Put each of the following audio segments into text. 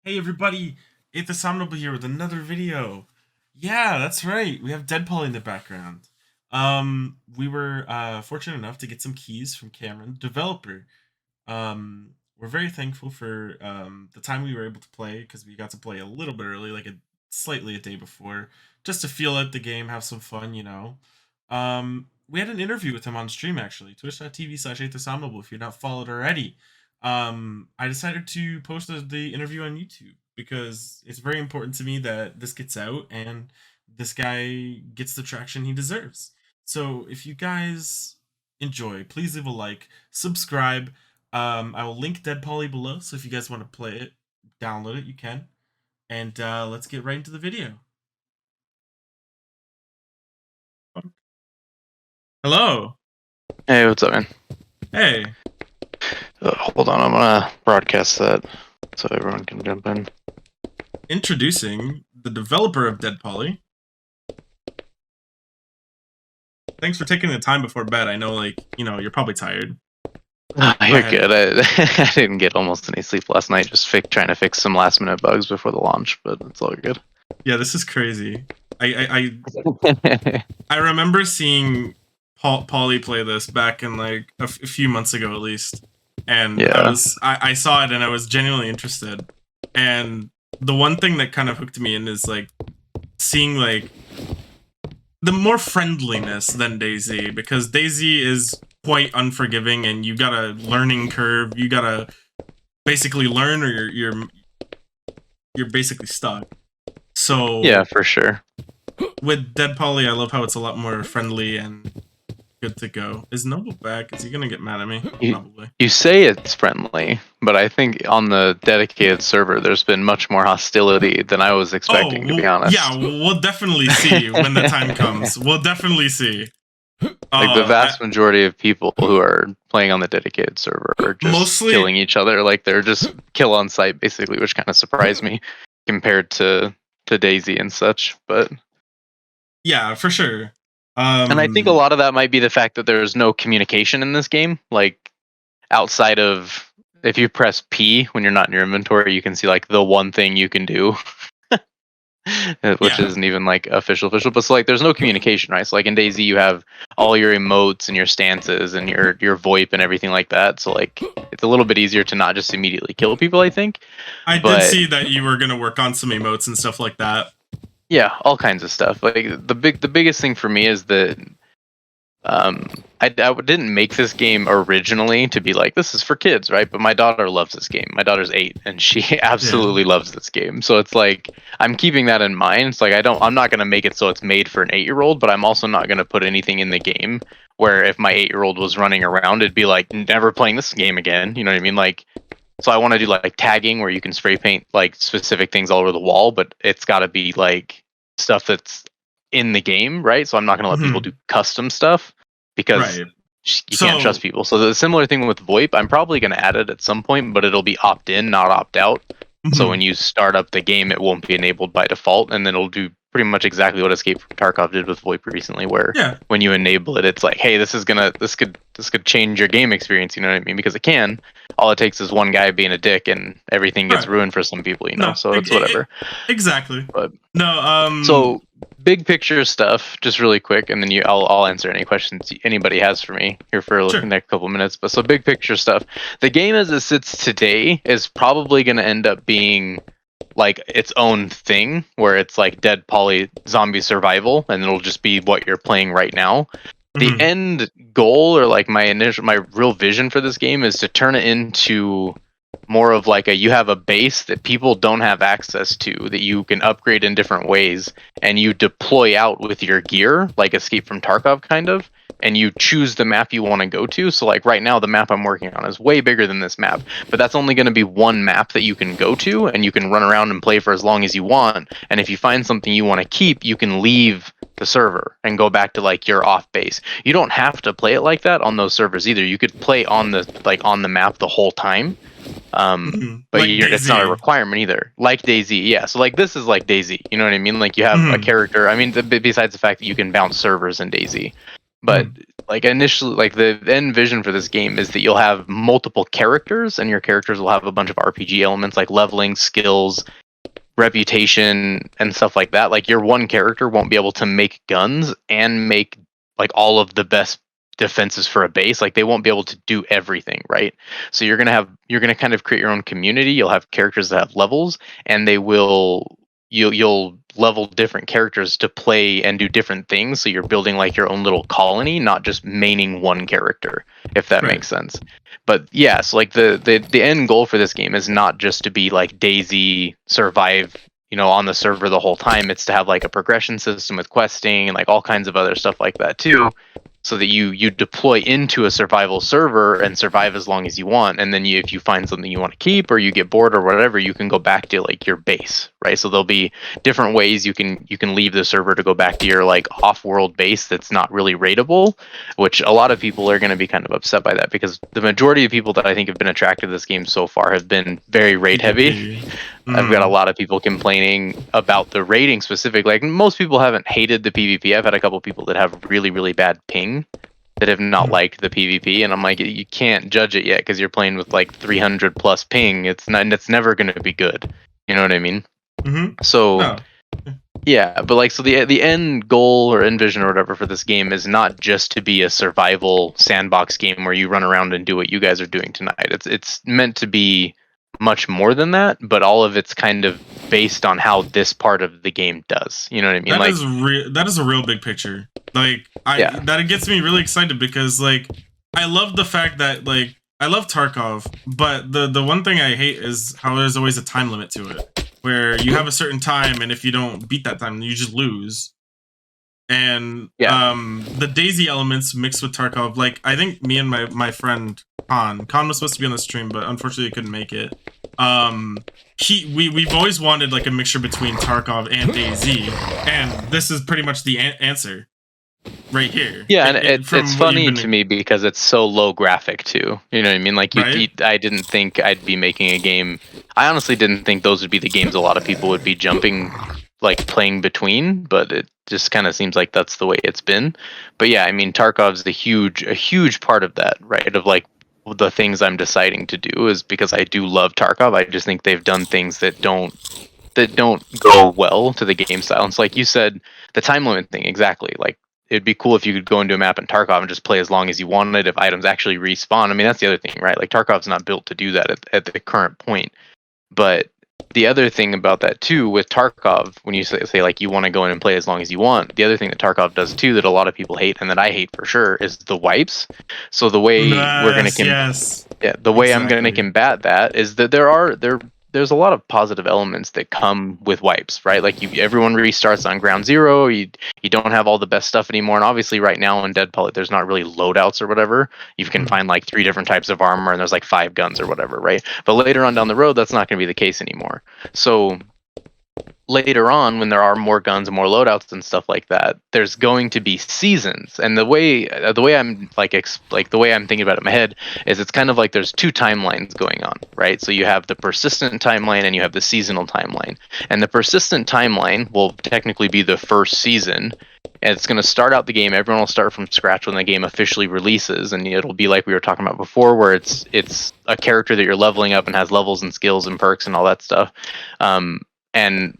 Hey everybody, Aethersomnable here with another video. Yeah, that's right. We have DeadPoly in the background. We were fortunate enough to get some keys from Kamron, developer. We're very thankful for the time we were able to play because we got to play a little bit early, like slightly a day before, just to feel out the game, have some fun. We had an interview with him on stream actually, twitch.tv/Aethersomnable if you're not followed already. I decided to post the interview on YouTube because it's very important to me that this gets out and this guy gets the traction he deserves. So if you guys enjoy, please leave a like, subscribe. I will link DeadPoly below, so if you guys want to play it, download it, you can. And let's get right into the video. Hello. Hey, what's up, man? Hey. Hold on, I'm gonna broadcast that so everyone can jump in. Introducing the developer of DeadPoly. Thanks for taking the time before bed. I know, you're probably tired. You're good. I didn't get almost any sleep last night, just trying to fix some last-minute bugs before the launch, but it's all good. Yeah, this is crazy. I remember seeing Poly play this back in like a few months ago at least, and yeah. I saw it and I was genuinely interested. And the one thing that kind of hooked me in is like seeing like the more friendliness than DayZ, because DayZ is quite unforgiving and you got a learning curve. You gotta basically learn, or you're basically stuck. So yeah, for sure. With DeadPoly, I love how it's a lot more friendly and good to go. Is Noble back? Is he gonna get mad at me? Probably. You say it's friendly, but I think on the dedicated server, there's been much more hostility than I was expecting, to be honest. Yeah, we'll definitely see when the time comes. We'll definitely see. Like the vast majority of people who are playing on the dedicated server are just killing each other. Like they're just kill on site, basically, which kind of surprised me compared to DayZ and such. But yeah, for sure. And I think a lot of that might be the fact that there's no communication in this game. Like outside of if you press P when you're not in your inventory, you can see like the one thing you can do. Which isn't even like official, but so like there's no communication, right? So like in DayZ you have all your emotes and your stances and your VoIP and everything like that. So like it's a little bit easier to not just immediately kill people, I think. I did see that you were gonna work on some emotes and stuff like that. Yeah, all kinds of stuff. Like the biggest thing for me is that I didn't make this game originally to be like, this is for kids, right? But my daughter loves this game. My daughter's 8 and she absolutely loves this game. So it's like I'm keeping that in mind. It's like I'm not gonna make it so it's made for an 8-year-old, but I'm also not gonna put anything in the game where if my 8-year-old was running around, it'd be like never playing this game again. You know what I mean? Like, so I want to do like tagging where you can spray paint like specific things all over the wall, but it's got to be like stuff that's in the game, right? So I'm not going to let people do custom stuff because you can't trust people. So the similar thing with VoIP, I'm probably going to add it at some point, but it'll be opt-in, not opt-out. So when you start up the game, it won't be enabled by default, and then it'll do pretty much exactly what Escape from Tarkov did with VoIP recently, where when you enable it, it's like, hey, this could change your game experience. You know what I mean? Because it can. All it takes is one guy being a dick, and everything gets ruined for some people. You know, so it's whatever. Exactly. But no. So big picture stuff, just really quick, and then I'll answer any questions anybody has for me here for the next couple minutes. But so big picture stuff, the game as it sits today is probably going to end up being like its own thing, where it's like DeadPoly zombie survival, and it'll just be what you're playing right now. The end goal, or like my real vision for this game, is to turn it into more of like you have a base that people don't have access to, that you can upgrade in different ways, and you deploy out with your gear, like Escape from Tarkov kind of, and you choose the map you want to go to. So like right now, the map I'm working on is way bigger than this map, but that's only going to be one map that you can go to, and you can run around and play for as long as you want. And if you find something you want to keep, you can leave the server and go back to like your off base. You don't have to play it like that on those servers either. You could play on the map the whole time. But like it's not a requirement either. Like DayZ, yeah. So like this is like DayZ, you know what I mean? Like you have a character. I mean, besides the fact that you can bounce servers in DayZ, But like initially, like the end vision for this game is that you'll have multiple characters, and your characters will have a bunch of RPG elements like leveling, skills, reputation, and stuff like that. Like your one character won't be able to make guns and make like all of the best defenses for a base. Like they won't be able to do everything, right? So you're gonna kind of create your own community. You'll have characters that have levels, and you'll level different characters to play and do different things. So you're building like your own little colony, not just maining one character, if that makes sense. But yeah, so like the end goal for this game is not just to be like DayZ survive, on the server the whole time. It's to have like a progression system with questing and like all kinds of other stuff like that too, so that you deploy into a survival server and survive as long as you want, and then if you find something you want to keep or you get bored or whatever, you can go back to like your base, right? So there'll be different ways you can leave the server to go back to your like off-world base that's not really raidable, which a lot of people are going to be kind of upset by that, because the majority of people that I think have been attracted to this game so far have been very raid heavy. I've got a lot of people complaining about the raiding specifically. Like most people haven't hated the PvP. I've had a couple people that have really, really bad ping that have not liked the PvP, and I'm like, you can't judge it yet because you're playing with like 300 plus ping. It's never going to be good. You know what I mean? So yeah, but like, so the end goal or end vision or whatever for this game is not just to be a survival sandbox game where you run around and do what you guys are doing tonight. It's meant to be much more than that, but all of it's kind of based on how this part of the game does. You know what I mean? That is a real big picture. Like that gets me really excited, because like I love the fact that like I love Tarkov, but the one thing I hate is how there's always a time limit to it, where you have a certain time, and if you don't beat that time, you just lose. And the DayZ elements mixed with Tarkov, like I think me and my friend Con was supposed to be on the stream, but unfortunately couldn't make it. We've always wanted like a mixture between Tarkov and DayZ, and this is pretty much the answer right here. Yeah, and it's funny to me because it's so low graphic too. You know what I mean? Like I didn't think I'd be making a game. I honestly didn't think those would be the games a lot of people would be jumping, like playing between, but it just kind of seems like that's the way it's been. But yeah, I mean, Tarkov's a huge part of that, right? Of like the things I'm deciding to do is because I do love Tarkov. I just think they've done things that don't go well to the game style. And it's like you said, the time limit thing, exactly. Like it'd be cool if you could go into a map in Tarkov and just play as long as you wanted if items actually respawn. I mean, that's the other thing, right? Like Tarkov's not built to do that at the current point. But the other thing about that too with Tarkov, when you say like you want to go in and play as long as you want, the other thing that Tarkov does too that a lot of people hate and that I hate for sure is the wipes. So the way we're going to I'm going to combat that is that there's a lot of positive elements that come with wipes, right? Like everyone restarts on ground zero. You don't have all the best stuff anymore. And obviously right now in DeadPoly, there's not really loadouts or whatever. You can find like 3 different types of armor and there's like 5 guns or whatever, right? But later on down the road, that's not going to be the case anymore. So later on, when there are more guns and more loadouts and stuff like that, there's going to be seasons. And the way I'm the way I'm thinking about it in my head is it's kind of like there's 2 timelines going on, right? So you have the persistent timeline and you have the seasonal timeline. And the persistent timeline will technically be the first season. And it's going to start out the game. Everyone will start from scratch when the game officially releases, and it'll be like we were talking about before, where it's a character that you're leveling up and has levels and skills and perks and all that stuff. And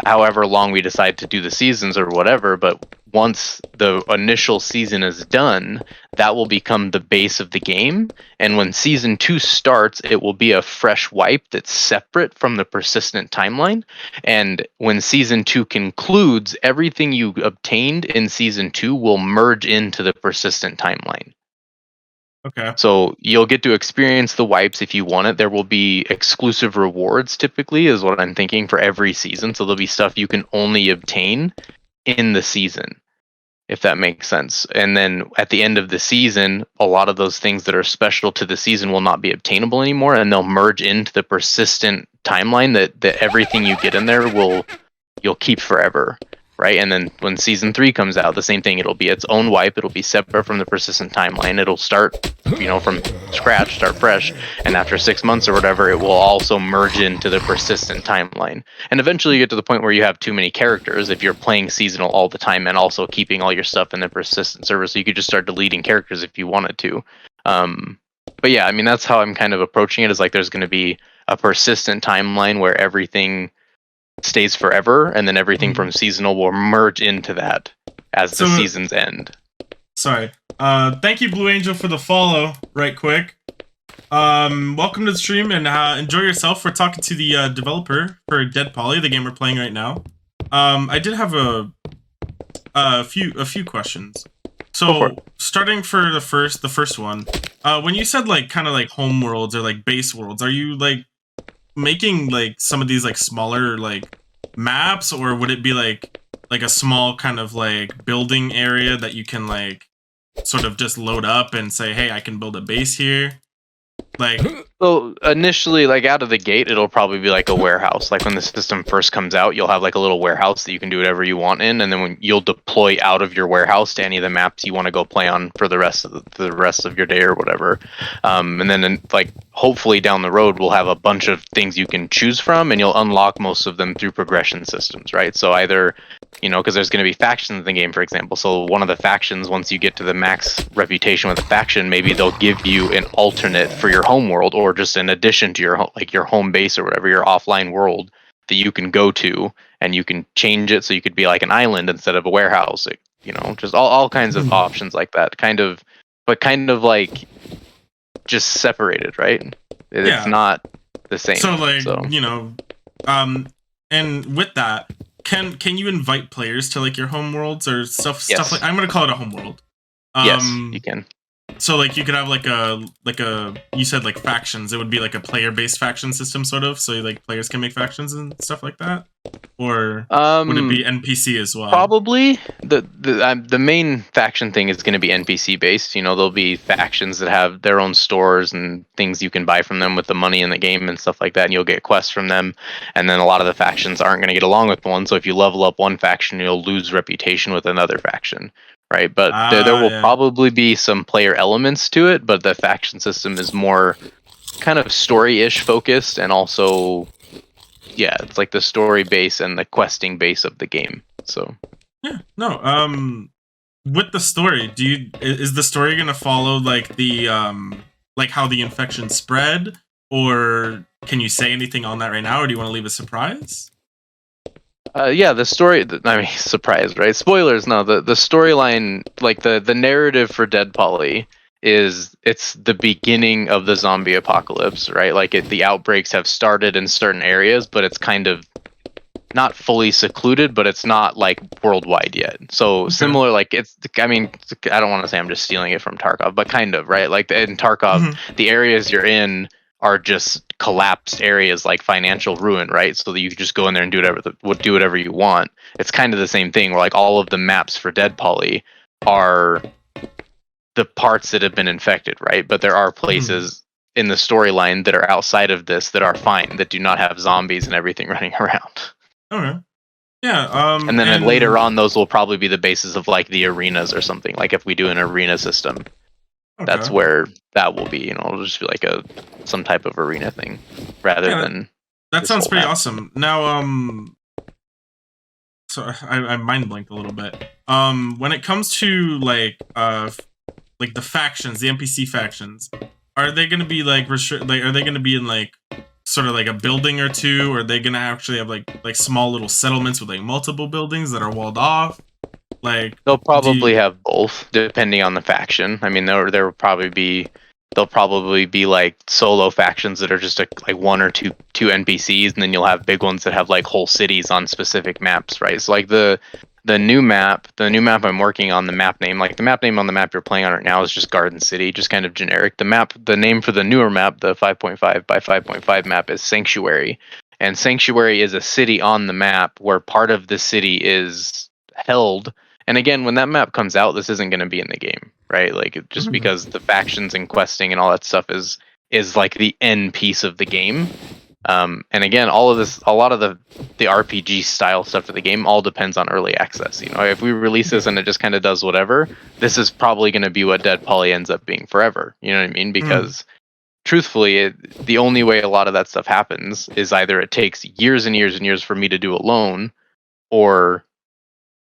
however long we decide to do the seasons or whatever, but once the initial season is done, that will become the base of the game. And when season 2 starts, it will be a fresh wipe that's separate from the persistent timeline. And when season 2 concludes, everything you obtained in season 2 will merge into the persistent timeline. Okay. So you'll get to experience the wipes if you want it. There will be exclusive rewards, typically, is what I'm thinking, for every season. So there'll be stuff you can only obtain in the season, if that makes sense. And then at the end of the season, a lot of those things that are special to the season will not be obtainable anymore, and they'll merge into the persistent timeline that everything you get in there you'll keep forever. right? And then when season 3 comes out, the same thing. It'll be its own wipe. It'll be separate from the persistent timeline. It'll start, from scratch, start fresh. And after 6 months or whatever, it will also merge into the persistent timeline. And eventually you get to the point where you have too many characters if you're playing seasonal all the time and also keeping all your stuff in the persistent server. So you could just start deleting characters if you wanted to. But yeah, I mean, that's how I'm kind of approaching it, is like there's going to be a persistent timeline where everything stays forever, and then everything from seasonal will merge into that as the seasons end. Sorry. Thank you, Blue Angel, for the follow. Right quick. Welcome to the stream and enjoy yourself. We're talking to the developer for DeadPoly, the game we're playing right now. I did have a few questions. So starting for the first one, when you said like kind of like home worlds or like base worlds, are you like making like some of these like smaller like maps, or would it be like a small kind of like building area that you can like sort of just load up and say, hey, I can build a base here? Like, so initially, like out of the gate, it'll probably be like a warehouse. Like when the system first comes out, you'll have like a little warehouse that you can do whatever you want in, and then when you'll deploy out of your warehouse to any of the maps you want to go play on for the rest of your day or whatever. And then like hopefully down the road, we'll have a bunch of things you can choose from, and you'll unlock most of them through progression systems, right? So either because there's going to be factions in the game, for example. So one of the factions, once you get to the max reputation with a faction, maybe they'll give you an alternate for your home world, or just in addition to your home base or whatever, your offline world that you can go to, and you can change it so you could be like an island instead of a warehouse. Just all kinds of options like that. Kind of like just separated, right? It's not the same. So like and with that, can you invite players to like your home worlds or stuff like, I'm gonna call it a home world. Yes, you can. So like you could have like a you said like factions. It would be like a player-based faction system sort of. So like players can make factions and stuff like that. Or would it be NPC as well? Probably the main faction thing is going to be NPC based. There'll be factions that have their own stores and things you can buy from them with the money in the game and stuff like that, and you'll get quests from them. And then a lot of the factions aren't going to get along with one, so if you level up one faction, you'll lose reputation with another faction. Right, but there will probably be some player elements to it, but the faction system is more kind of story-ish focused, and also, it's like the story base and the questing base of the game. So with the story, is the story gonna follow like the like how the infection spread, or can you say anything on that right now, or do you want to leave a surprise? The story, I mean, surprise, right? Spoilers, no. The storyline, like the narrative for DeadPoly it's the beginning of the zombie apocalypse, right? Like the outbreaks have started in certain areas, but it's kind of not fully secluded, but it's not like worldwide yet. So similar, like I mean, I don't want to say I'm just stealing it from Tarkov, but kind of, right? Like in Tarkov, the areas you're in are just collapsed areas like financial ruin, right? So that you can just go in there and do whatever you want. It's kind of the same thing where like all of the maps for DeadPoly are the parts that have been infected, right? But there are places in the storyline that are outside of this that are fine, that do not have zombies and everything running around. Okay. Yeah. And then later on, those will probably be the basis of like the arenas or something. Like if we do an arena system, that's where that will be. It'll just be like some type of arena thing rather than. That sounds pretty awesome. Now, so I mind blanked a little bit. When it comes to like the factions, the NPC factions, are they going to be like are they going to be in like sort of like a building or two, or are they going to actually have like small little settlements with like multiple buildings that are walled off? Like they'll probably have both, depending on the faction. I mean, there will probably be like solo factions that are just like one or two NPCs, and then you'll have big ones that have like whole cities on specific maps, right? So like the new map I'm working on, the map name on the map you're playing on right now is just Garden City, just kind of generic. The name for the newer map, the 5.5 by 5.5 map, is Sanctuary, and Sanctuary is a city on the map where part of the city is held. And again, when that map comes out, this isn't going to be in the game, right? Like just because the factions and questing and all that stuff is like the end piece of the game. And again, all of this, a lot of the RPG style stuff for the game all depends on early access. You know, if we release this and it just kind of does whatever, this is probably going to be what DeadPoly ends up being forever. You know what I mean? Because truthfully, the only way a lot of that stuff happens is either it takes years and years and years for me to do alone, or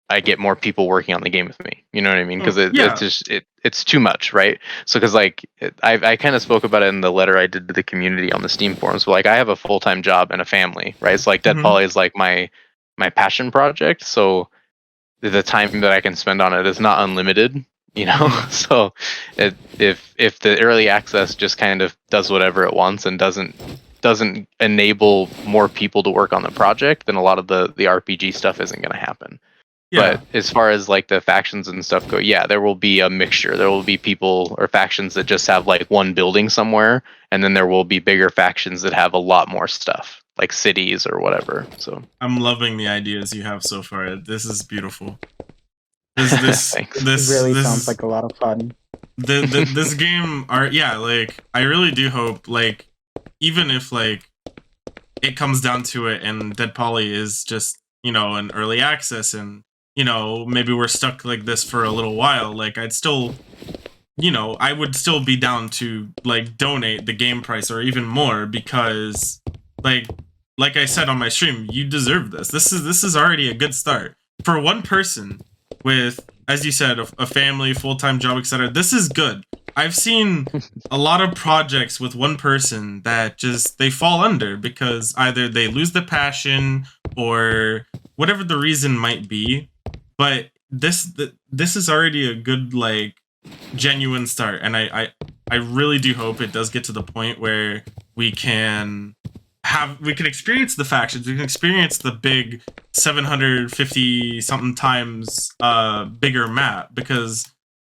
I get more people working on the game with me. You know what I mean? Because it's just it's too much, right? So because like I kind of spoke about it in the letter I did to the community on the Steam forums. But like I have a full-time job and a family, right? So like DeadPoly is like my passion project. So the time that I can spend on it is not unlimited, you know. So if the early access just kind of does whatever it wants and doesn't enable more people to work on the project, then a lot of the RPG stuff isn't going to happen. But as far as like the factions and stuff go, yeah, there will be a mixture. There will be people or factions that just have like one building somewhere, and then there will be bigger factions that have a lot more stuff, like cities or whatever. So I'm loving the ideas you have so far. This is beautiful. This really sounds like a lot of fun. This game like I really do hope, like, even if like it comes down to it and DeadPoly is just, you know, an early access, and you know, maybe we're stuck like this for a little while, like I'd still, you know, I would still be down to like donate the game price or even more, because like I said on my stream, you deserve this. This is already a good start for one person with, as you said, a family, full-time job, etc. This is good. I've seen a lot of projects with one person that just they fall under because either they lose the passion or whatever the reason might be. But this is already a good, like, genuine start, and I really do hope it does get to the point where we can experience the factions, we can experience the big 750 something times bigger map, because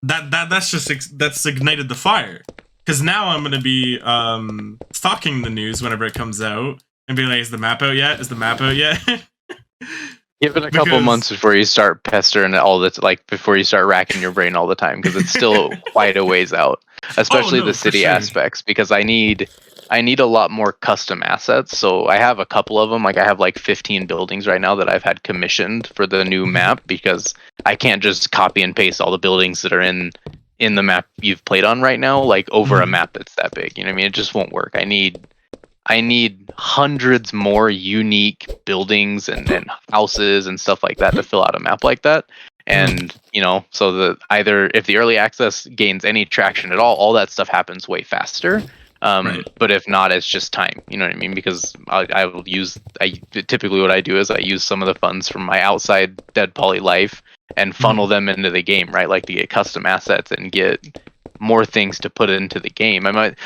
that's ignited the fire. Because now I'm gonna be stalking the news whenever it comes out and be like, is the map out yet? Is the map out yet? Give it a couple months before you start pestering all this, like before you start racking your brain all the time, because it's still quite a ways out, especially the city aspects. Because I need a lot more custom assets. So I have a couple of them. Like I have like 15 buildings right now that I've had commissioned for the new map, because I can't just copy and paste all the buildings that are in the map you've played on right now, like over a map that's that big. You know what I mean? It just won't work. I need hundreds more unique buildings and houses and stuff like that to fill out a map like that. And, you know, so either if the early access gains any traction at all that stuff happens way faster. But if not, it's just time. You know what I mean? Because typically what I do is I use some of the funds from my outside DeadPoly life and funnel them into the game, right? Like to get custom assets and get more things to put into the game.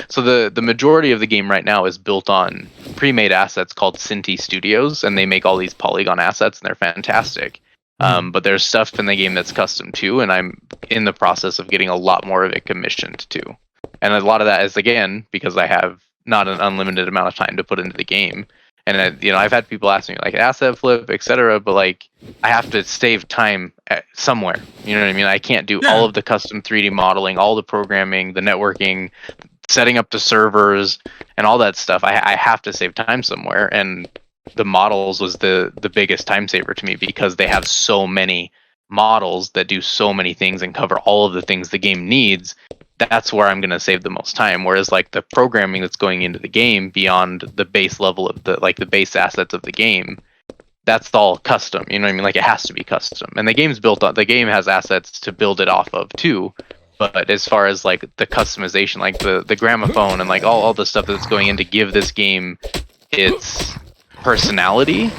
So the majority of the game right now is built on pre-made assets called Cinti Studios, and they make all these polygon assets, and they're fantastic. But there's stuff in the game that's custom too, and I'm in the process of getting a lot more of it commissioned too. And a lot of that is, again, because I have not an unlimited amount of time to put into the game. And you know, I've had people ask me like asset flip, etc. But like, I have to save time somewhere. You know what I mean? I can't do all of the custom 3D modeling, all the programming, the networking, setting up the servers, and all that stuff. I have to save time somewhere. And the models was the biggest time saver to me, because they have so many models that do so many things and cover all of the things the game needs. That's where I'm going to save the most time. Whereas like the programming that's going into the game beyond the base level of the base assets of the game, that's all custom. You know what I mean? Like it has to be custom. And the game has assets to build it off of too. But as far as like the customization, like the gramophone and like all the stuff that's going in to give this game its personality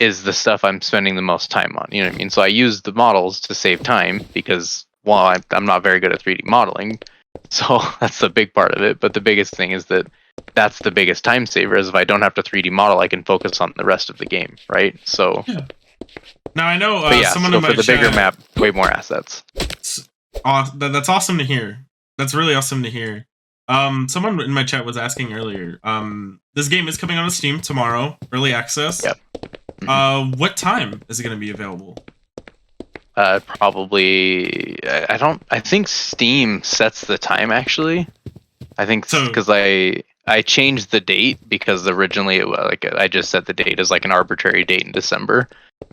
is the stuff I'm spending the most time on. You know what I mean? So I use the models to save time, because I'm not very good at 3D modeling. So that's the big part of it. But the biggest thing is that's the biggest time saver, is if I don't have to 3D model, I can focus on the rest of the game, right? So now I know someone in my for the chat, bigger map, way more assets. That's awesome to hear. That's really awesome to hear. Someone in my chat was asking earlier. This game is coming out on Steam tomorrow, early access. Yep. What time is it going to be available? Probably I think Steam sets the time, actually. I think because I I changed the date because originally it was like I just set the date as like an arbitrary date in December,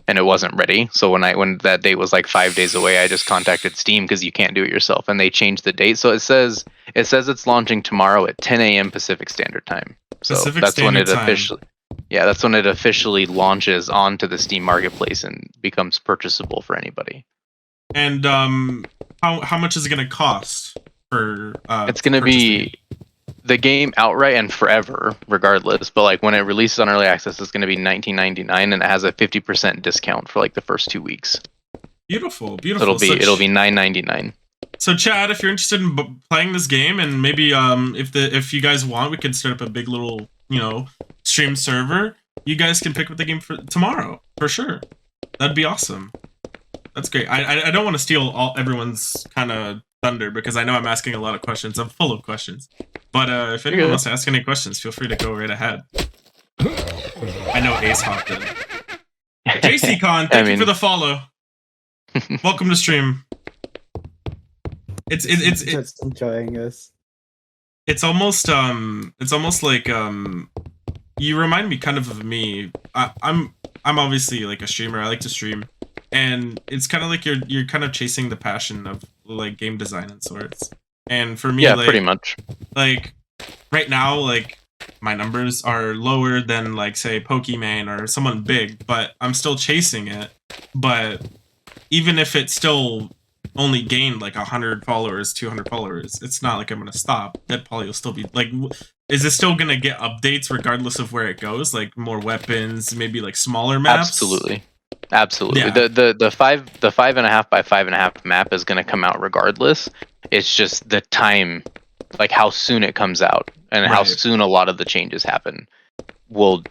and it wasn't ready. So when that date was like 5 days away, I just contacted Steam because you can't do it yourself, and they changed the date. So it says it's launching tomorrow at 10 a.m. Pacific Standard Time. So Pacific that's when Standard it Time. officially. Yeah, that's when it officially launches onto the Steam Marketplace and becomes purchasable for anybody. And how much is it going to cost for? It's going to be the game outright and forever, regardless. But like when it releases on early access, it's going to be $19.99, and it has a 50% discount for like the first 2 weeks. Beautiful, So beautiful. it'll be $9.99. So Chad, if you're interested in playing this game, and maybe if you guys want, we can start up a big little stream server. You guys can pick up the game for tomorrow for sure. That'd be awesome. That's great. I don't want to steal everyone's kind of thunder because I know I'm asking a lot of questions. I'm full of questions. But if anyone wants to ask any questions, feel free to go right ahead. I know Ace hopped in. JCCon, thank you for the follow. Welcome to stream. It's just enjoying this. It's almost like you remind me kind of me. I'm obviously like a streamer. I like to stream, and it's kind of like you're kind of chasing the passion of like game design and sorts. And for me, yeah, like, pretty much. Like right now, like my numbers are lower than like say Pokemon or someone big, but I'm still chasing it. But even if it's still only gained like 100 followers, 200 followers, it's not like I'm gonna stop. DeadPoly will still be like, is it still gonna get updates regardless of where it goes? Like more weapons, maybe like smaller maps. Absolutely. Yeah. The 5.5 by 5.5 map is gonna come out regardless. It's just the time, like how soon it comes out and how soon a lot of the changes happen will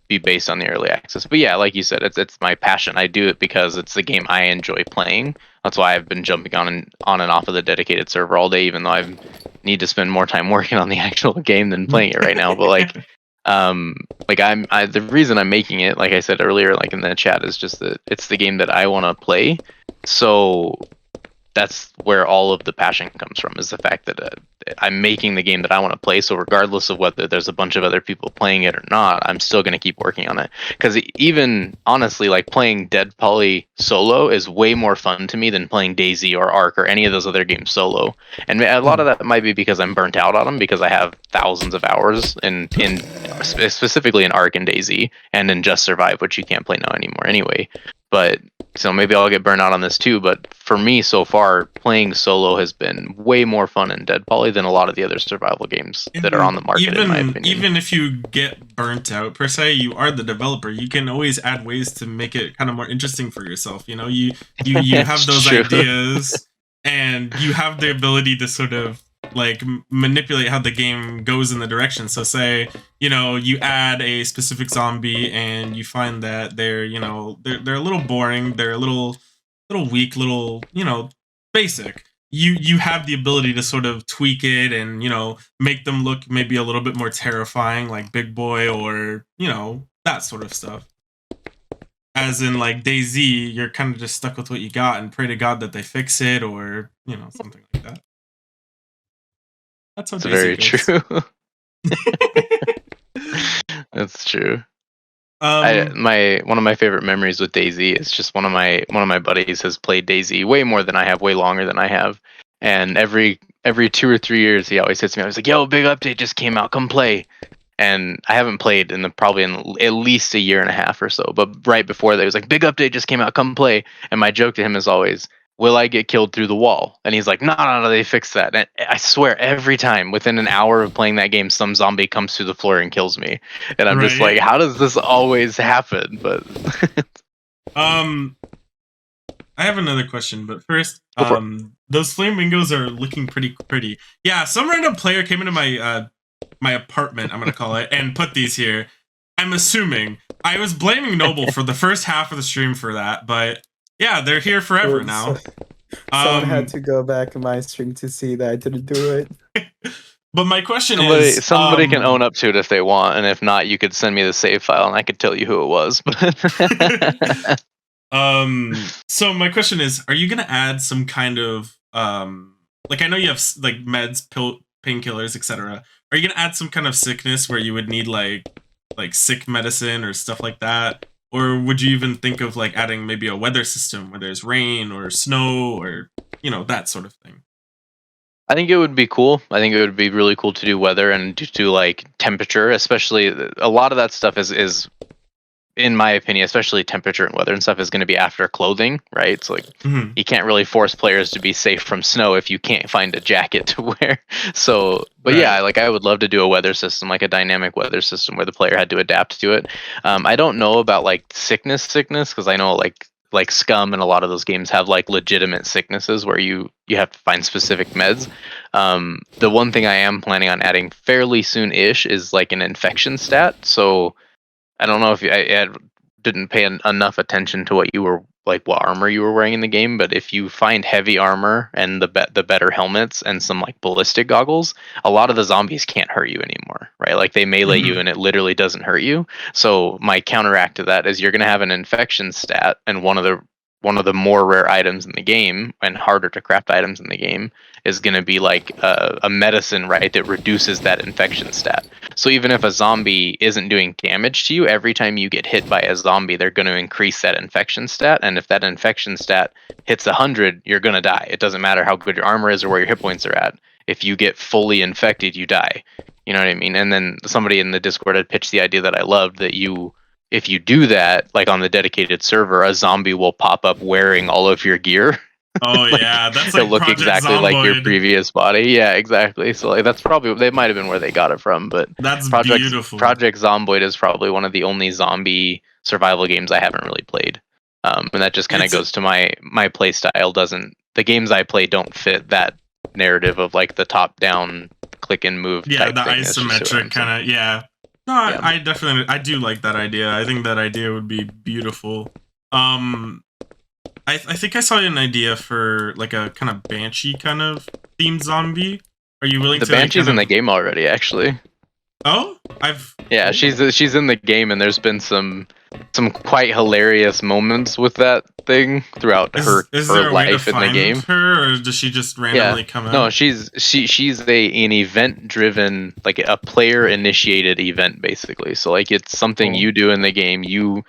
be based on the early access. But yeah, like you said, it's my passion. I do it because it's the game I enjoy playing. That's why I've been jumping on and off of the dedicated server all day, even though I need to spend more time working on the actual game than playing it right now. But like, the reason I'm making it, like I said earlier, like in the chat, is just that it's the game that I want to play. So that's where all of the passion comes from, is the fact that I'm making the game that I want to play. So regardless of whether there's a bunch of other people playing it or not, I'm still going to keep working on it. Because even honestly, like playing DeadPoly solo is way more fun to me than playing DayZ or Ark or any of those other games solo. And a lot of that might be because I'm burnt out on them, because I have thousands of hours in specifically in Ark and DayZ, and in Just Survive, which you can't play now anymore anyway. But so maybe I'll get burnt out on this too, but for me so far, playing solo has been way more fun in DeadPoly than a lot of the other survival games that are on the market, in my opinion. Even if you get burnt out, per se, you are the developer. You can always add ways to make it kind of more interesting for yourself. You have those ideas, and you have the ability to sort of like manipulate how the game goes in the direction. So say, you add a specific zombie and you find that they're a little boring, they're a little weak, little, basic. You have the ability to sort of tweak it and, make them look maybe a little bit more terrifying, like Big Boy, or, that sort of stuff. As in like DayZ, you're kind of just stuck with what you got and pray to God that they fix it, or, something like that. That's how very true. That's true. One of my favorite memories with DayZ is just one of my buddies has played DayZ way more than I have, way longer than I have, and every 2 or 3 years he always hits me. I was like, "Yo, big update just came out, come play." And I haven't played probably in at least a year and a half or so. But right before that, he was like, "Big update just came out, come play." And my joke to him is always, "Will I get killed through the wall?" And he's like, no, they fixed that. And I swear, every time within an hour of playing that game, some zombie comes through the floor and kills me. And I'm just like, how does this always happen? But I have another question, but first, those flame windows are looking pretty. Yeah, some random player came into my my apartment, I'm gonna call it, and put these here. I'm assuming. I was blaming Noble for the first half of the stream for that, but yeah, they're here forever now. Someone had to go back in my stream to see that I didn't do it. But my question is... Somebody can own up to it if they want, and if not, you could send me the save file and I could tell you who it was. So my question is, are you going to add some kind of... like, I know you have like meds, painkillers, etc. are you gonna add some kind of sickness where you would need like sick medicine or stuff like that? Or would you even think of like adding maybe a weather system where there's rain or snow or that sort of thing? I think it would be cool. I think it would be really cool to do weather and to do like temperature, especially a lot of that stuff is in my opinion, especially temperature and weather and stuff is going to be after clothing, right? It's like Mhm. you can't really force players to be safe from snow if you can't find a jacket to wear. So, but yeah, Right. like I would love to do a weather system, like a dynamic weather system where the player had to adapt to it. I don't know about like sickness because I know like Scum and a lot of those games have like legitimate sicknesses where you have to find specific meds. The one thing I am planning on adding fairly soon-ish is like an infection stat. So I don't know if I didn't pay enough attention to what you were like, what armor you were wearing in the game. But if you find heavy armor and the better helmets and some like ballistic goggles, a lot of the zombies can't hurt you anymore, right? Like they melee you Mhm. and it literally doesn't hurt you. So my counteract to that is you're gonna have an infection stat, and one of the more rare items in the game and harder to craft items in the game is going to be like a medicine, right, that reduces that infection stat. So even if a zombie isn't doing damage to you, every time you get hit by a zombie, they're going to increase that infection stat. And if that infection stat hits 100, you're going to die. It doesn't matter how good your armor is or where your hit points are at. If you get fully infected, you die. You know what I mean? And then somebody in the Discord had pitched the idea that I loved, that if you do that, like on the dedicated server, a zombie will pop up wearing all of your gear. Oh Like yeah, that's it'll like look Project exactly like your Zomboid. previous body. Yeah, exactly. So like that's probably, they might have been where they got it from, but That's Project beautiful. Project Zomboid is probably one of the only zombie survival games I haven't really played. And that just kind of It's goes to my play style. Doesn't The games I play don't fit that narrative of like the top down click and move yeah, type the thing. That's just what isometric I'm saying. kind of, yeah. No, Yeah. I definitely I do like that idea. I think that idea would be beautiful. Um I think I saw an idea for like a kind of banshee kind of themed zombie. Are you willing The to like Banshee's kind in the of? game already, actually. Oh, I've. Yeah, Oh. she's in the game, and there's been some quite hilarious moments with that thing throughout Is her there a way to life in the find game. her, or does she just Yeah, randomly come no, out? she's an event driven, like a player initiated event basically. So like it's something Oh. you do in the game. You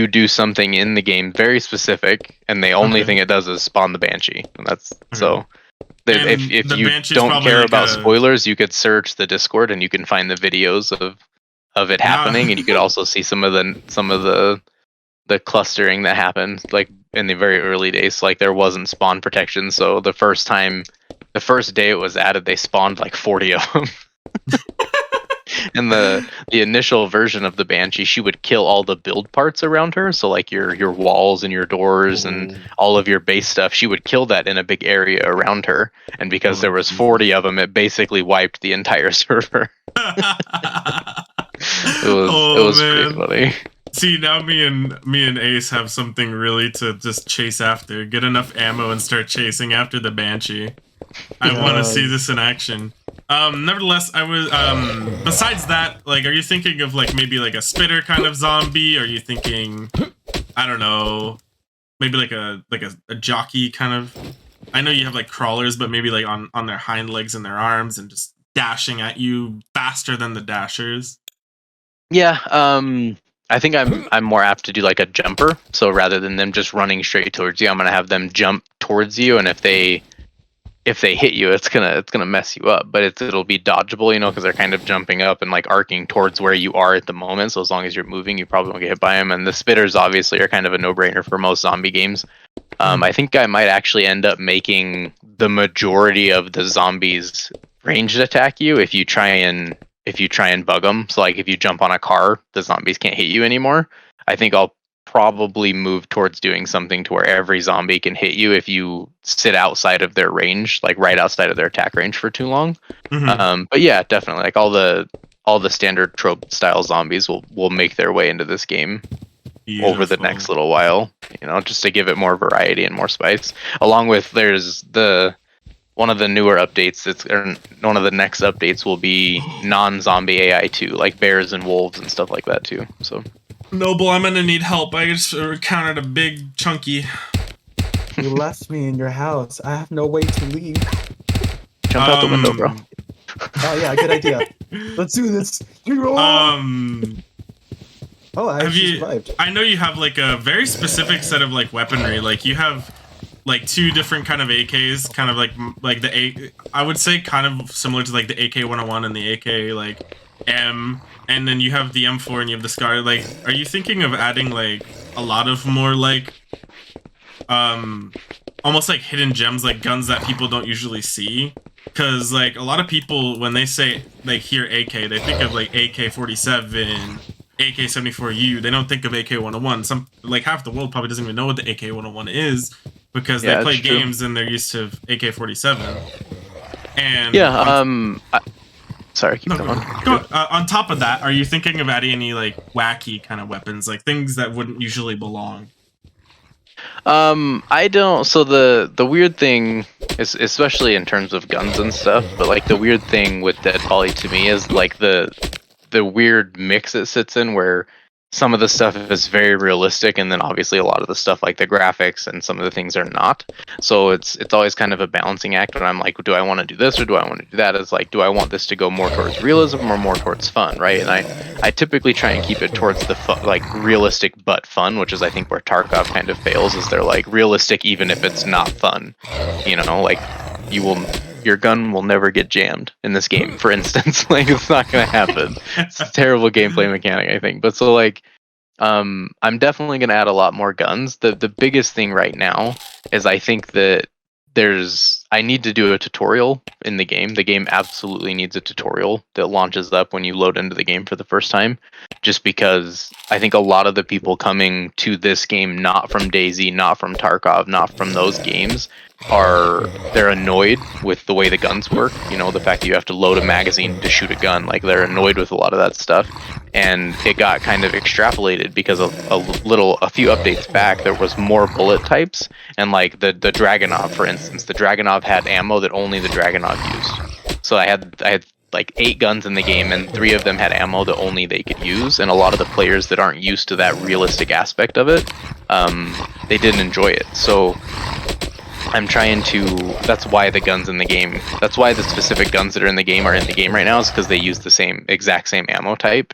do something in the game very specific, and the only Okay. thing it does is spawn the banshee, and that's Okay. so. And If the you banshee's don't probably care like about a. spoilers, you could search the Discord and you can find the videos of it Nah. happening, and you could also see some of the clustering that happened like in the very early days. Like there wasn't spawn protection, so the first day it was added, they spawned like 40 of them. And the initial version of the Banshee, she would kill all the build parts around her, so like your walls and your doors and all of your base stuff. She would kill that in a big area around her, and because Oh, there was Jesus. 40 of them, it basically wiped the entire server. It Oh was pretty man. funny. See, now me and Ace have something really to just chase after. Get enough ammo and start chasing after the banshee. I want to see this in action. Nevertheless, I was besides that, like, are you thinking of like maybe like a spitter kind of zombie? Are you thinking, I don't know, maybe like a jockey kind of? I know you have like crawlers, but maybe like on their hind legs and their arms and just dashing at you faster than the dashers. Yeah, I think I'm more apt to do like a jumper. So rather than them just running straight towards you, I'm gonna have them jump towards you, and if they hit you, it's gonna mess you up. But it'll be dodgeable, because they're kind of jumping up and like arcing towards where you are at the moment. So as long as you're moving, you probably won't get hit by them. And the spitters obviously are kind of a no-brainer for most zombie games. I think I might actually end up making the majority of the zombies ranged attack you if you try and bug them. So like if you jump on a car, the zombies can't hit you anymore. I think I'll probably move towards doing something to where every zombie can hit you if you sit outside of their range, like right outside of their attack range for too long. But yeah, definitely, like all the standard trope style zombies will make their way into this game over the next little while, just to give it more variety and more spice. Along with there's one of the newer updates, one of the next updates will be non-zombie AI too, like bears and wolves and stuff like that too. So Noble, I'm gonna need help. I just encountered a big chunky. You left me in your house. I have no way to leave. jump out the window, bro. Oh yeah, good idea. Let's do this. Oh, I have actually you? survived. I know you have like a very specific set of like weaponry. Like you have like two different kind of AKs, kind of like the A. I would say kind of similar to like the AK-101 and the AK like M, and then you have the M4 and you have the Scar. Like, are you thinking of adding like a lot of more like almost like hidden gems, like guns that people don't usually see? Because like a lot of people when they say like hear AK, they think of like AK-47. AK-74U, they don't think of AK-101. Some like half the world probably doesn't even know what the AK-101 is because they play games and they're used to AK-47. And sorry, keep going. On top of that, are you thinking of adding any like wacky kind of weapons, like things that wouldn't usually belong? I don't. So the weird thing is, especially in terms of guns and stuff, but like the weird thing with DeadPoly to me is like the weird mix it sits in, where some of the stuff is very realistic, and then obviously a lot of the stuff like the graphics and some of the things are not. So it's always kind of a balancing act when I'm like, do I want to do this or do I want to do that? It's like, do I want this to go more towards realism or more towards fun, right? And I typically try and keep it towards the like realistic but fun, which is I think where Tarkov kind of fails, is they're like realistic even if it's not fun. You know, like your gun will never get jammed in this game, for instance. Like, it's not gonna happen. It's a terrible gameplay mechanic, I think. But so like, I'm definitely gonna add a lot more guns. The biggest thing right now is I think that I need to do a tutorial in the game. The game absolutely needs a tutorial that launches up when you load into the game for the first time, just because I think a lot of the people coming to this game not from DayZ, not from Tarkov, not from those games, they're annoyed with the way the guns work. You know, the fact that you have to load a magazine to shoot a gun. Like, they're annoyed with a lot of that stuff, and it got kind of extrapolated because a few updates back there was more bullet types, and like the Dragunov, for instance, the Dragunov had ammo that only the Dragunov used. So I had like 8 guns in the game, and 3 of them had ammo that only they could use, and a lot of the players that aren't used to that realistic aspect of it, they didn't enjoy it. So I'm trying to. That's why the guns in the game. That's why the specific guns that are in the game right now, is because they use the exact same ammo type.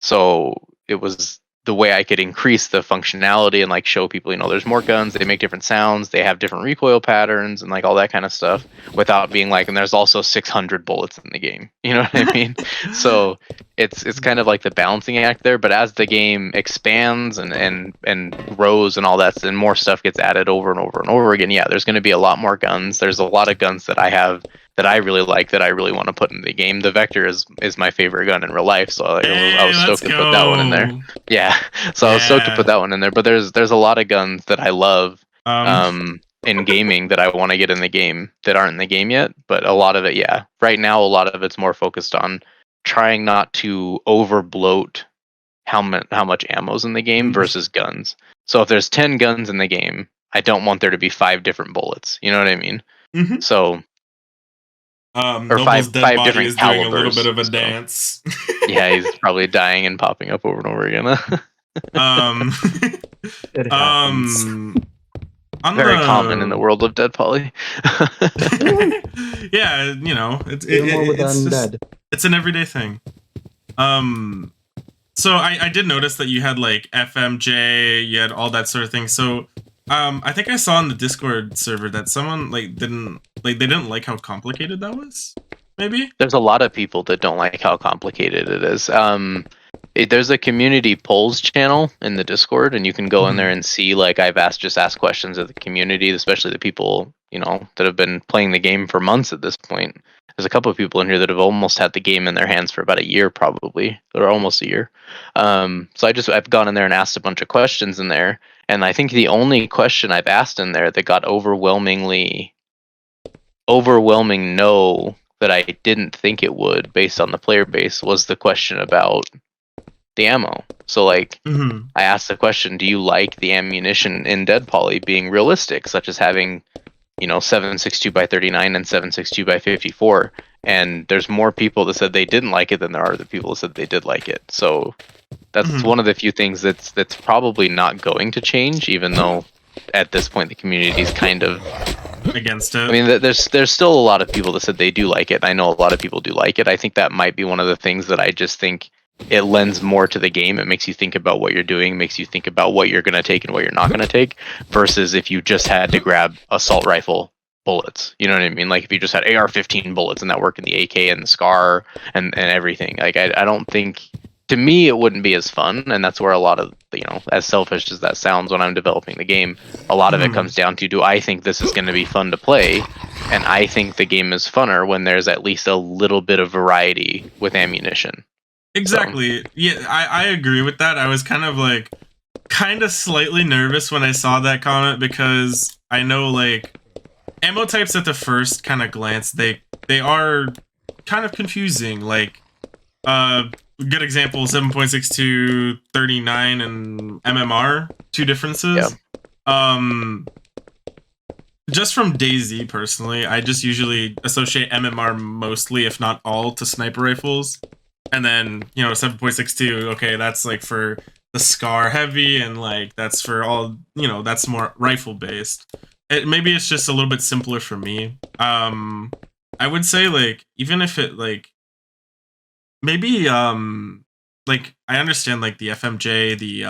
So it was the way I could increase the functionality and like show people, you know, there's more guns, they make different sounds, they have different recoil patterns and like all that kind of stuff, without being like, and there's also 600 bullets in the game. You know what I mean? So it's kind of like the balancing act there. But as the game expands and grows and all that, and more stuff gets added over and over and over again, yeah, there's going to be a lot more guns. There's a lot of guns that I have that I really like, that I really want to put in the game. The Vector is my favorite gun in real life, so I was stoked to put that one in there. Yeah, so I was stoked to put that one in there. But there's a lot of guns that I love in gaming that I want to get in the game that aren't in the game yet. But a lot of it, yeah, right now a lot of it's more focused on trying not to over bloat how much ammo's in the game versus guns. So if there's 10 guns in the game, I don't want there to be 5 different bullets. You know what I mean? Mm-hmm. So. Or Noble's five body different is calibers, doing a little bit of a dance. Yeah, he's probably dying and popping up over and over again. It happens. Very common in the world of DeadPoly. Yeah, you know, it's an everyday thing. So I did notice that you had like FMJ, you had all that sort of thing. So I think I saw in the Discord server that someone they didn't like how complicated that was. Maybe there's a lot of people that don't like how complicated it is. There's a community polls channel in the Discord, and you can go in there and see, like, I've just asked questions of the community, especially the people, you know, that have been playing the game for months at this point. There's a couple of people in here that have almost had the game in their hands for about a year, probably, or almost a year. So I've gone in there and asked a bunch of questions in there, and I think the only question I've asked in there that got overwhelming no, that I didn't think it would based on the player base, was the question about the ammo. So like, I asked the question, do you like the ammunition in DeadPoly being realistic, such as having, you know, 7.62x39 and 7.62x54? And there's more people that said they didn't like it than there are the people that said they did like it. So that's one of the few things that's probably not going to change, even though at this point the community is kind of against it. I mean, there's still a lot of people that said they do like it. I know a lot of people do like it. I think that might be one of the things that I just think it lends more to the game. It makes you think about what you're doing, makes you think about what you're going to take and what you're not going to take, versus if you just had to grab assault rifle bullets. You know what I mean? Like if you just had AR-15 bullets and that work in the AK and the SCAR and everything. Like I don't think, to me, it wouldn't be as fun, and that's where a lot of, you know, as selfish as that sounds when I'm developing the game, a lot of it comes down to, do I think this is going to be fun to play? And I think the game is funner when there's at least a little bit of variety with ammunition. Exactly. So. Yeah, I agree with that. I was kind of slightly nervous when I saw that comment, because I know, like, ammo types at the first kind of glance, they are kind of confusing. Like, good example, 7.62, 39, and MMR, two differences. Yeah. Just from DayZ personally, I just usually associate MMR mostly, if not all, to sniper rifles. And then, you know, 7.62, okay, that's like for the SCAR heavy, and like that's for all, you know, that's more rifle based. Maybe it's just a little bit simpler for me. I would say, like, even if it, like, maybe like, I understand, like, the FMJ, the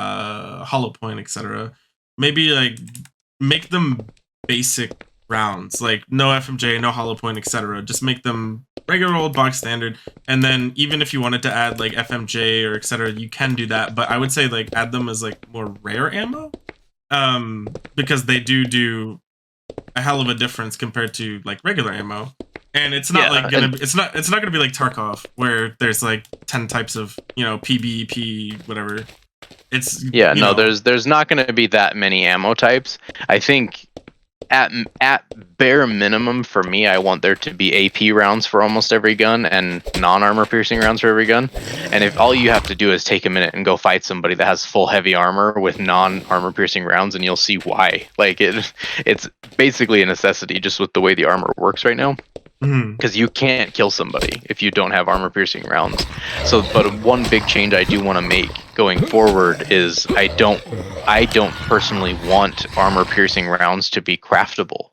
hollow point, etc. Maybe, like, make them basic rounds, like no FMJ, no hollow point, etc. Just make them regular old box standard, and then even if you wanted to add like FMJ or etc., you can do that. But I would say, like, add them as like more rare ammo, because they do a hell of a difference compared to like regular ammo. And it's not like gonna be, it's not gonna be like Tarkov, where there's like 10 types of, you know, PB, whatever. It's, yeah, no, there's not gonna be that many ammo types. I think at bare minimum for me, I want there to be AP rounds for almost every gun and non-armor piercing rounds for every gun. And if all you have to do is take a minute and go fight somebody that has full heavy armor with non-armor piercing rounds, and you'll see why. Like it's basically a necessity just with the way the armor works right now. Because you can't kill somebody if you don't have armor piercing rounds. So, but one big change I do want to make going forward is I don't personally want armor piercing rounds to be craftable.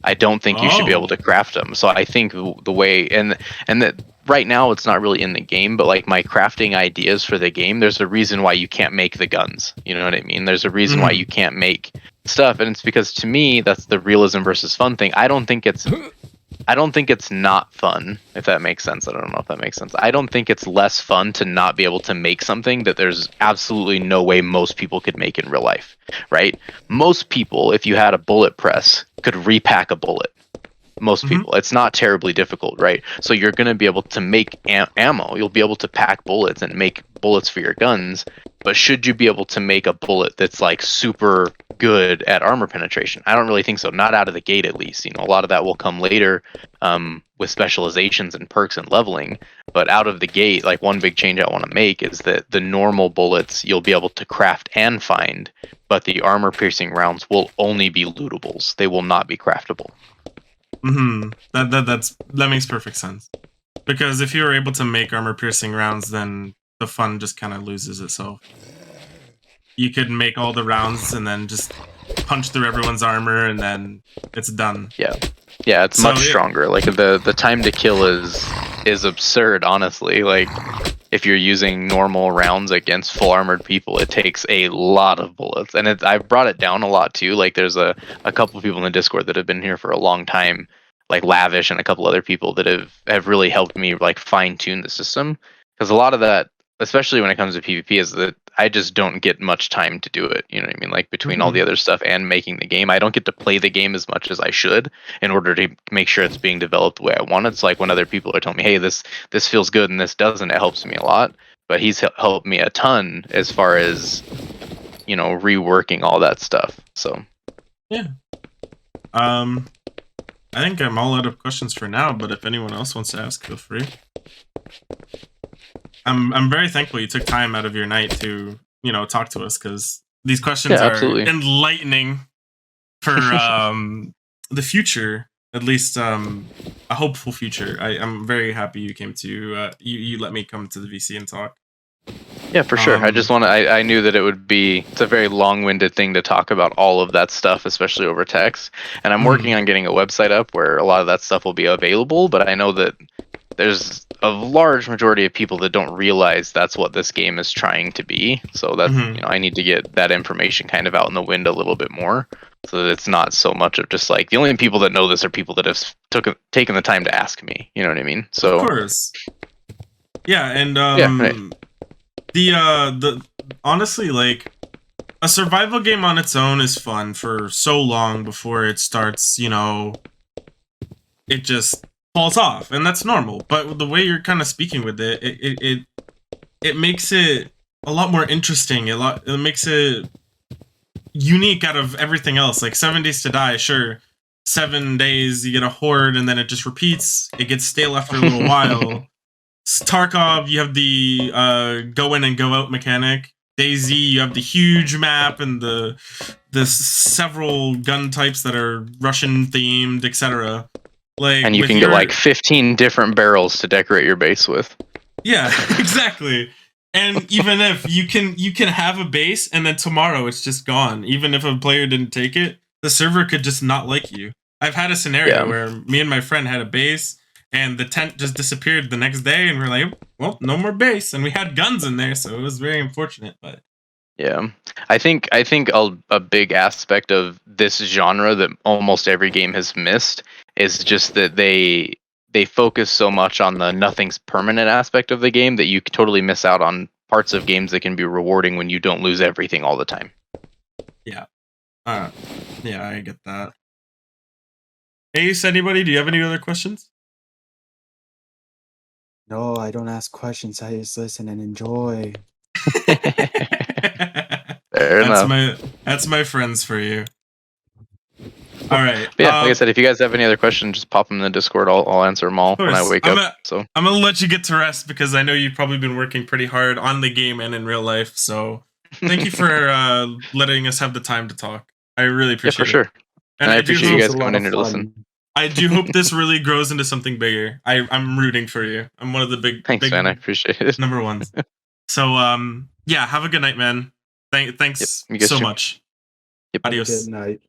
I don't think you should be able to craft them. So I think the way, and that right now it's not really in the game, but like my crafting ideas for the game, there's a reason why you can't make the guns. You know what I mean? There's a reason why you can't make stuff, and it's because, to me, that's the realism versus fun thing. I don't think it's not fun, if that makes sense. I don't know if that makes sense. I don't think it's less fun to not be able to make something that there's absolutely no way most people could make in real life, right? Most people, if you had a bullet press, could repack a bullet. Most people. It's not terribly difficult, right? So you're going to be able to make ammo. You'll be able to pack bullets and make bullets for your guns. But should you be able to make a bullet that's like super good at armor penetration? I don't really think so. Not out of the gate, at least. You know, a lot of that will come later with specializations and perks and leveling. But out of the gate, like, one big change I want to make is that the normal bullets you'll be able to craft and find, but the armor piercing rounds will only be lootables. They will not be craftable. That makes perfect sense. Because if you're able to make armor piercing rounds, then the fun just kind of loses itself. You could make all the rounds and then just punch through everyone's armor, and then it's done. Yeah, it's much stronger. Like the time to kill is absurd, honestly. Like, if you're using normal rounds against full armored people, it takes a lot of bullets, and I've brought it down a lot too. Like, there's a couple of people in the Discord that have been here for a long time, like Lavish and a couple other people that have really helped me like fine tune the system, because a lot of that, especially when it comes to PvP, is that I just don't get much time to do it. You know what I mean? Like, between all the other stuff and making the game, I don't get to play the game as much as I should in order to make sure it's being developed the way I want it. So, like, when other people are telling me, hey, this feels good and this doesn't, it helps me a lot. But he's helped me a ton as far as, you know, reworking all that stuff. So yeah. I think I'm all out of questions for now, but if anyone else wants to ask, feel free. I'm very thankful you took time out of your night to, you know, talk to us, because these questions are enlightening for the future, at least a hopeful future. I'm very happy you came to you let me come to the VC and talk. Yeah, for sure. I just want to. I knew that it's a very long-winded thing to talk about all of that stuff, especially over text. And I'm working on getting a website up where a lot of that stuff will be available. But I know that there's a large majority of people that don't realize that's what this game is trying to be. So that I need to get that information kind of out in the wind a little bit more, so that it's not so much of just like the only people that know this are people that have taken the time to ask me. You know what I mean? So of course. Yeah, and right. the honestly, like, a survival game on its own is fun for so long before it starts, it just falls off, and that's normal. But the way you're kind of speaking with it makes it a lot more interesting. It makes it unique out of everything else. Like 7 Days to Die, sure, 7 days you get a horde, and then it just repeats. It gets stale after a little while. Tarkov, you have the go in and go out mechanic. DayZ, you have the huge map and the several gun types that are Russian themed, etc. Like, and you can get like 15 different barrels to decorate your base with. Yeah, exactly. And even if you can have a base and then tomorrow it's just gone. Even if a player didn't take it, the server could just not like you. I've had a scenario where me and my friend had a base and the tent just disappeared the next day, and we're like, well, no more base. And we had guns in there, so it was very unfortunate. But yeah, I think a big aspect of this genre that almost every game has missed is just that they focus so much on the nothing's permanent aspect of the game that you totally miss out on parts of games that can be rewarding when you don't lose everything all the time. Yeah. Yeah, I get that. Ace, anybody? Do you have any other questions? No, I don't ask questions. I just listen and enjoy. Fair enough. That's my friends for you. All right. But yeah, like I said, if you guys have any other questions, just pop them in the Discord. I'll answer them all when I wake up. So I'm gonna let you get to rest because I know you've probably been working pretty hard on the game and in real life. So thank you for letting us have the time to talk. I really appreciate it. Yeah, for sure. And I appreciate you guys a lot coming in of to fun. listen. I do hope this really grows into something bigger. I'm rooting for you. I'm one of the Thanks, man. I appreciate it. number ones. So yeah, have a good night, man. Thanks Yep, you guys so too. much. Yep. Adios. Good night.